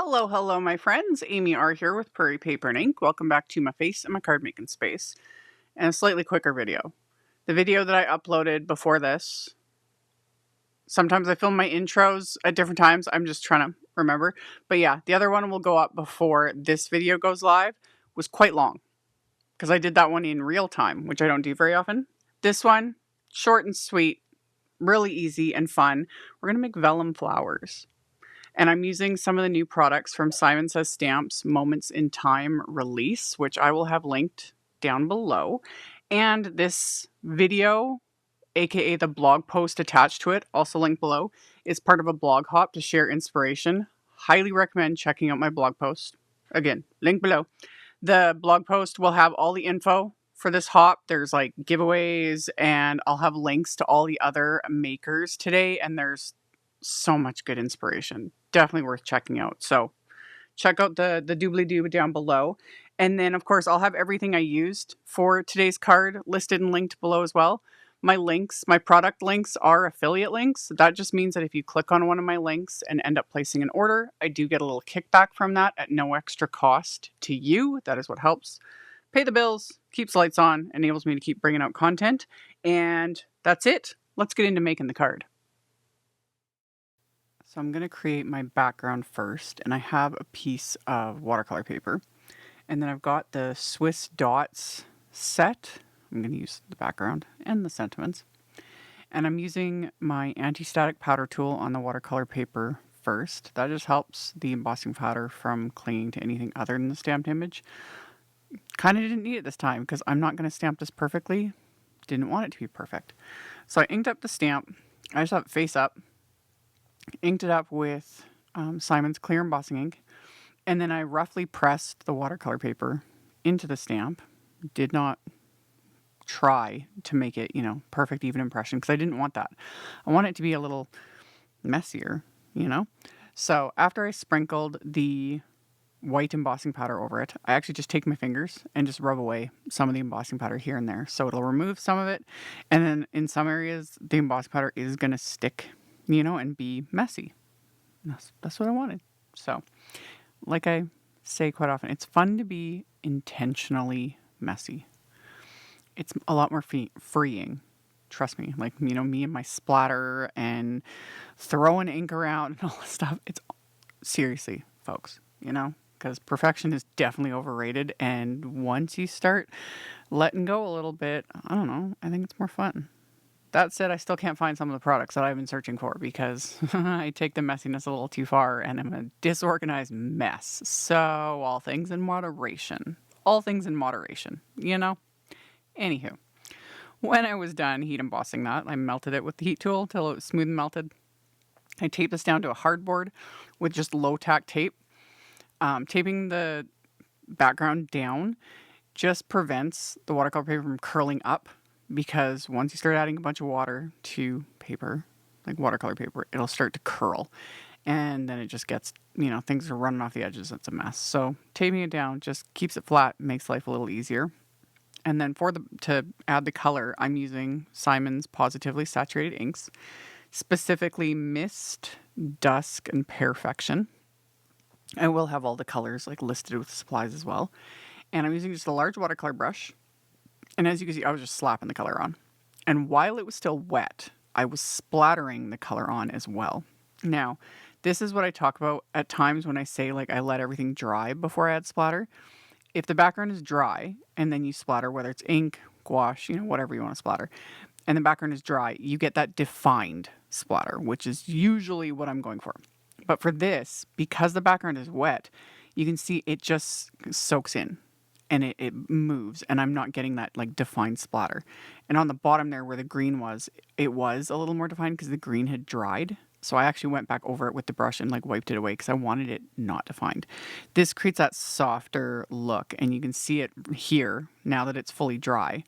Hello, hello, my friends. AmyR here with Prairie Paper and Ink. Welcome back to my face and my card making space and a slightly quicker video. The video that I uploaded before this, sometimes I film my intros at different times. I'm just trying to remember. But yeah, the other one will go up before this video goes live, was quite long because I did that one in real time, which I don't do very often. This one, short and sweet, really easy and fun. We're going to make vellum flowers. And I'm using some of the new products from Simon Says Stamps Moments in Time release, which I will have linked down below. And this video, aka the blog post attached to it, also linked below, is part of a blog hop to share inspiration. Highly recommend checking out my blog post. Again, link below. The blog post will have all the info for this hop. There's like giveaways, and I'll have links to all the other makers today, and there's so much good inspiration. Definitely worth checking out. So check out the doobly-doo down below. And then, of course, I'll have everything I used for today's card listed and linked below as well. My links, my product links are affiliate links. That just means that if you click on one of my links and end up placing an order, I do get a little kickback from that at no extra cost to you. That is what helps pay the bills, keeps lights on, enables me to keep bringing out content. And that's it. Let's get into making the card. So I'm going to create my background first, and I have a piece of watercolor paper. And then I've got the Swiss Dots set. I'm going to use the background and the sentiments. And I'm using my anti-static powder tool on the watercolor paper first. That just helps the embossing powder from clinging to anything other than the stamped image. Kind of didn't need it this time because I'm not going to stamp this perfectly. Didn't want it to be perfect. So I inked up the stamp. I just have it face up. Inked it up with Simon's clear embossing ink, and then I roughly pressed the watercolor paper into the stamp. Did not try to make it, perfect even impression, because I didn't want that. I want it to be a little messier, So after I sprinkled the white embossing powder over it, I actually just take my fingers and just rub away some of the embossing powder here and there. So it'll remove some of it, and then in some areas, the embossing powder is going to stick and be messy. That's what I wanted. So, like I say quite often, it's fun to be intentionally messy. It's a lot more freeing. Trust me. Like, me and my splatter and throwing ink around and all this stuff. It's seriously, folks, because perfection is definitely overrated. And once you start letting go a little bit, I don't know, I think it's more fun. That said, I still can't find some of the products that I've been searching for because I take the messiness a little too far and I'm a disorganized mess. So, all things in moderation. All things in moderation, Anywho, when I was done heat embossing that, I melted it with the heat tool till it was smooth and melted. I taped this down to a hardboard with just low-tack tape. Taping the background down just prevents the watercolor paper from curling up. Because once you start adding a bunch of water to paper, like watercolor paper, it'll start to curl. And then it just gets, things are running off the edges. It's a mess. So taping it down just keeps it flat, makes life a little easier. And then to add the color, I'm using Simon's Pawsitively saturated inks, specifically Mist, Dusk, and Perfection. I will have all the colors listed with supplies as well. And I'm using just a large watercolor brush. And as you can see, I was just slapping the color on. And while it was still wet, I was splattering the color on as well. Now, this is what I talk about at times when I say I let everything dry before I add splatter. If the background is dry and then you splatter, whether it's ink, gouache, whatever you want to splatter, and the background is dry, you get that defined splatter, which is usually what I'm going for. But for this, because the background is wet, you can see it just soaks in. And it moves, and I'm not getting that defined splatter. And on the bottom there where the green was, it was a little more defined because the green had dried. So I actually went back over it with the brush and wiped it away because I wanted it not defined. This creates that softer look, and you can see it here now that it's fully dry,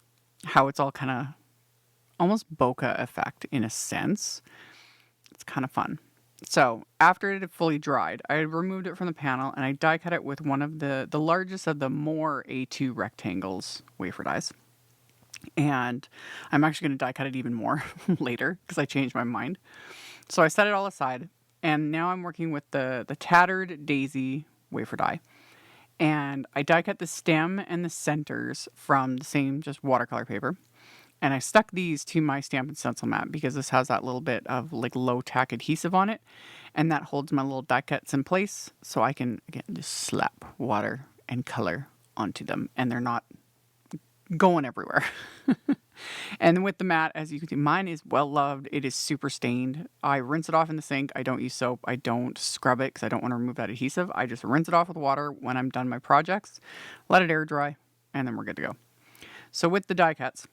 how it's all kind of almost bokeh effect in a sense. It's kind of fun. So after it had fully dried, I removed it from the panel and I die cut it with one of the largest of the more A2 rectangles wafer dies. And I'm actually going to die cut it even more later because I changed my mind. So I set it all aside. And now I'm working with the Tattered Daisy wafer die. And I die cut the stem and the centers from the same just watercolor paper. And I stuck these to my stamp and stencil mat because this has that little bit of like low tack adhesive on it. And that holds my little die cuts in place so I can, again, just slap water and color onto them. And they're not going everywhere. And with the mat, as you can see, mine is well loved. It is super stained. I rinse it off in the sink. I don't use soap. I don't scrub it because I don't want to remove that adhesive. I just rinse it off with water when I'm done my projects, let it air dry, and then we're good to go. So with the die cuts,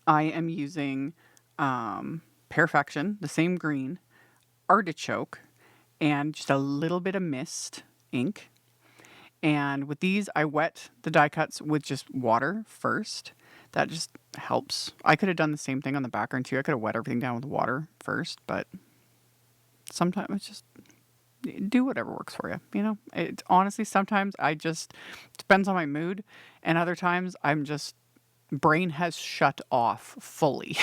I am using PEARFECTION, the same green, Artichoke, and just a little bit of mist ink. And with these, I wet the die cuts with just water first. That just helps. I could have done the same thing on the background too. I could have wet everything down with water first, but sometimes it's just do whatever works for you. You know, it's honestly, sometimes I just, depends on my mood. And other times I'm just, brain has shut off fully.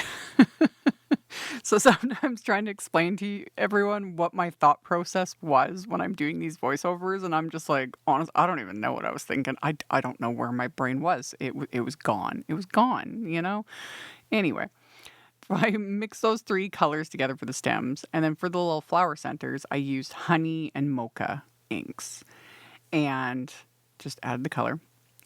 So sometimes trying to explain to everyone what my thought process was when I'm doing these voiceovers, and I'm just like, honest, I don't even know what I was thinking. I don't know where my brain was. It was gone. It was gone, you know? Anyway, I mixed those three colors together for the stems, and then for the little flower centers, I used honey and mocha inks and just added the color.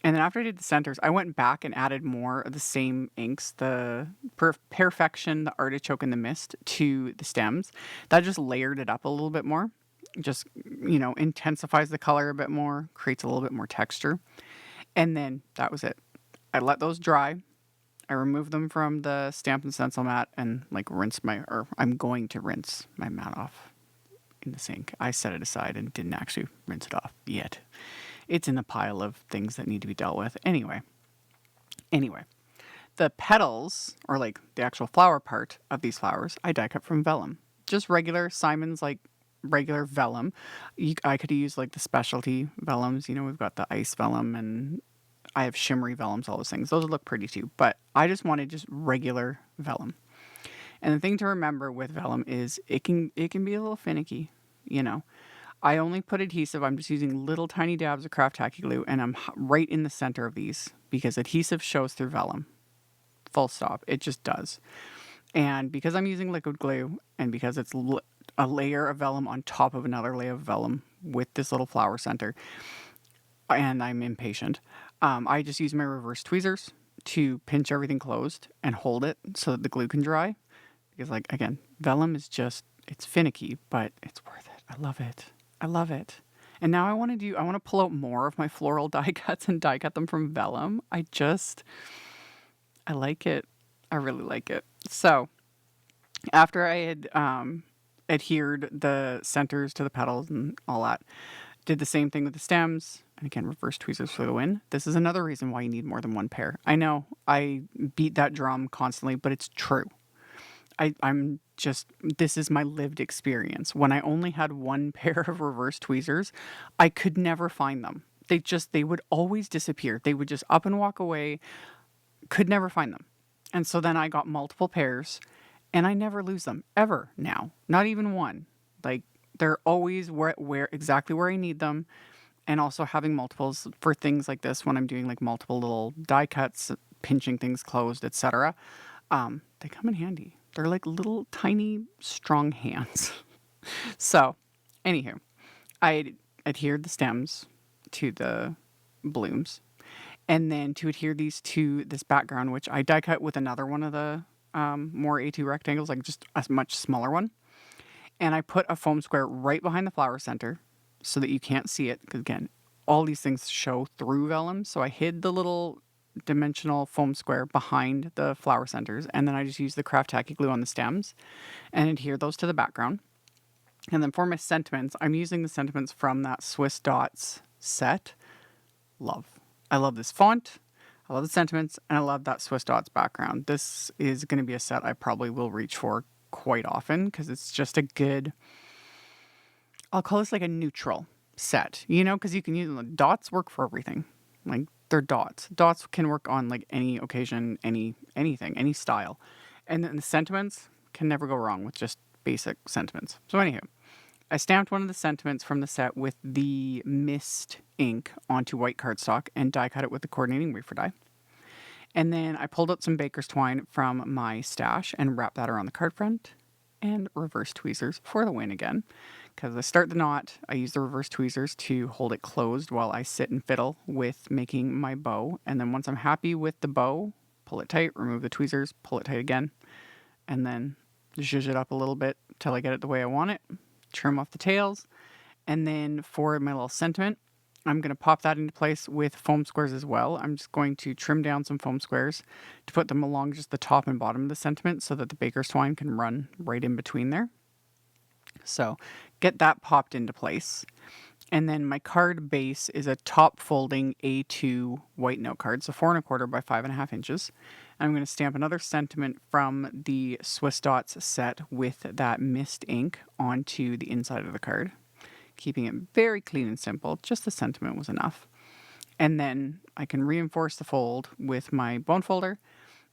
And then after I did the centers, I went back and added more of the same inks, the PEARFECTION, the Artichoke, and the Mist to the stems. That just layered it up a little bit more. Just, you know, intensifies the color a bit more, creates a little bit more texture. And then that was it. I let those dry. I removed them from the stamp and stencil mat and like I'm going to rinse my mat off in the sink. I set it aside and didn't actually rinse it off yet. It's in the pile of things that need to be dealt with. Anyway, the petals, or like the actual flower part of these flowers, I die cut from Vellum. Just regular Simon's, like regular Vellum. I could use like the specialty Vellums. You know, we've got the ice Vellum and I have shimmery Vellums, all those things. Those look pretty too. But I just wanted just regular Vellum. And the thing to remember with Vellum is it can be a little finicky, you know. I only put adhesive. I'm just using little tiny dabs of craft tacky glue, and I'm right in the center of these because adhesive shows through Vellum. Full stop. It just does. And because I'm using liquid glue, and because it's a layer of Vellum on top of another layer of Vellum with this little flower center, and I'm impatient, I just use my reverse tweezers to pinch everything closed and hold it so that the glue can dry. Because, like, again, Vellum is just, it's finicky, but it's worth it. I love it. I love it. And now I want to pull out more of my floral die cuts and die cut them from Vellum. I like it. I really like it. So after I had adhered the centers to the petals and all that, did the same thing with the stems. And again, reverse tweezers for the win. This is another reason why you need more than one pair. I know I beat that drum constantly, but it's true. This is my lived experience. When I only had one pair of reverse tweezers, I could never find them. They would always disappear. They would just up and walk away. Could never find them. And so then I got multiple pairs and I never lose them ever now. Not even one. Like they're always exactly where I need them. And also having multiples for things like this when I'm doing like multiple little die cuts, pinching things closed, etc. They come in handy. They're like little tiny strong hands. So, anywho, I adhered the stems to the blooms, and then to adhere these to this background, which I die cut with another one of the more A2 rectangles, like just a much smaller one. And I put a foam square right behind the flower center so that you can't see it. Because again, all these things show through Vellum. So I hid the little dimensional foam square behind the flower centers, and then I just use the craft tacky glue on the stems and adhere those to the background. And then for my sentiments, I'm using the sentiments from that Swiss Dots set. I love this font, I love the sentiments, and I love that Swiss Dots background. This is going to be a set I probably will reach for quite often because it's just a good, I'll call this like a neutral set, you know, because you can use dots work for everything. Like they're dots. Dots can work on like any occasion, anything, any style. And then the sentiments can never go wrong with just basic sentiments. So anywho, I stamped one of the sentiments from the set with the mist ink onto white cardstock and die cut it with the coordinating wafer die. And then I pulled out some baker's twine from my stash and wrapped that around the card front and reverse tweezers for the win again. Because I start the knot, I use the reverse tweezers to hold it closed while I sit and fiddle with making my bow. And then once I'm happy with the bow, pull it tight, remove the tweezers, pull it tight again, and then zhuzh it up a little bit till I get it the way I want it. Trim off the tails. And then for my little sentiment, I'm going to pop that into place with foam squares as well. I'm just going to trim down some foam squares to put them along just the top and bottom of the sentiment so that the baker's twine can run right in between there. So get that popped into place. And then my card base is a top folding A2 white note card, so 4 1/4 by 5.5 inches. I'm going to stamp another sentiment from the Swiss Dots set with that mist ink onto the inside of the card, keeping it very clean and simple. Just the sentiment was enough. And then I can reinforce the fold with my bone folder.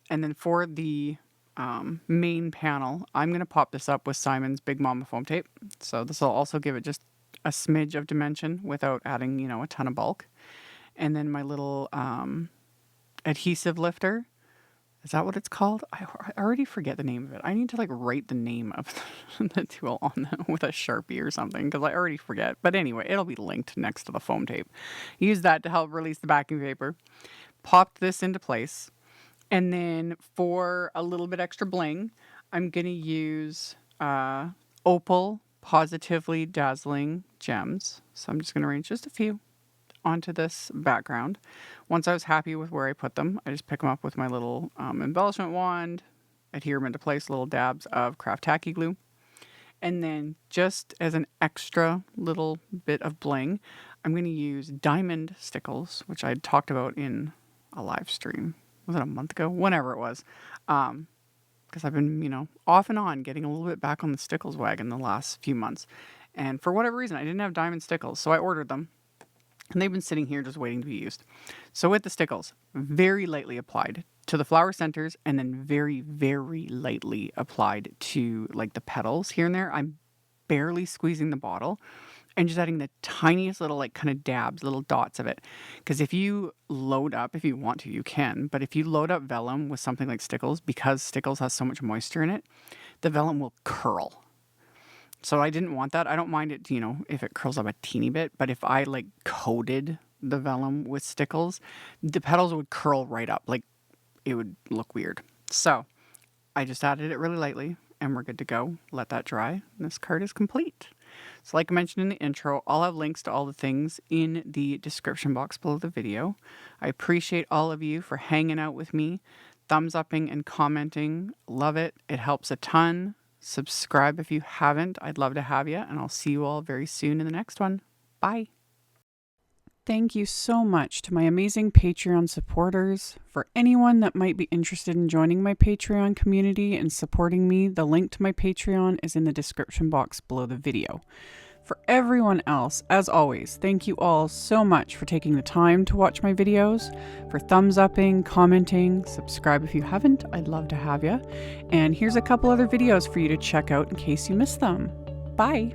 And then for the main panel, I'm going to pop this up with Simon's Big Mama foam tape. So this will also give it just a smidge of dimension without adding, you know, a ton of bulk. And then my little adhesive lifter. Is that what it's called? I already forget the name of it. I need to like write the name of the tool on with a Sharpie or something because I already forget. But anyway, it'll be linked next to the foam tape. Use that to help release the backing paper. Popped this into place. And then for a little bit extra bling, I'm going to use Opal Pawsitively Dazzling gems. So I'm just going to arrange just a few onto this background. Once I was happy with where I put them, I just pick them up with my little embellishment wand, adhere them into place, little dabs of craft tacky glue. And then just as an extra little bit of bling, I'm going to use diamond stickles, which I talked about in a live stream. Was it a month ago? Whenever it was. Because I've been, you know, off and on getting a little bit back on the stickles wagon the last few months. And for whatever reason, I didn't have diamond stickles, so I ordered them. And they've been sitting here just waiting to be used. So with the stickles, very lightly applied to the flower centers and then very, very lightly applied to like the petals here and there. I'm barely squeezing the bottle and just adding the tiniest little like kind of dabs, little dots of it. Because if you load up, if you want to, you can. But if you load up vellum with something like stickles, because stickles has so much moisture in it, the vellum will curl. So I didn't want that. I don't mind it, you know, if it curls up a teeny bit. But if I like coated the vellum with stickles, the petals would curl right up. Like it would look weird. So I just added it really lightly and we're good to go. Let that dry. And this card is complete. So like I mentioned in the intro, I'll have links to all the things in the description box below the video. I appreciate all of you for hanging out with me, thumbs upping and commenting. Love it. It helps a ton. Subscribe if you haven't. I'd love to have you, and I'll see you all very soon in the next one. Bye. Thank you so much to my amazing Patreon supporters. For anyone that might be interested in joining my Patreon community and supporting me, the link to my Patreon is in the description box below the video. For everyone else, as always, thank you all so much for taking the time to watch my videos, for thumbs upping, commenting, subscribe if you haven't, I'd love to have you. And here's a couple other videos for you to check out in case you missed them. Bye!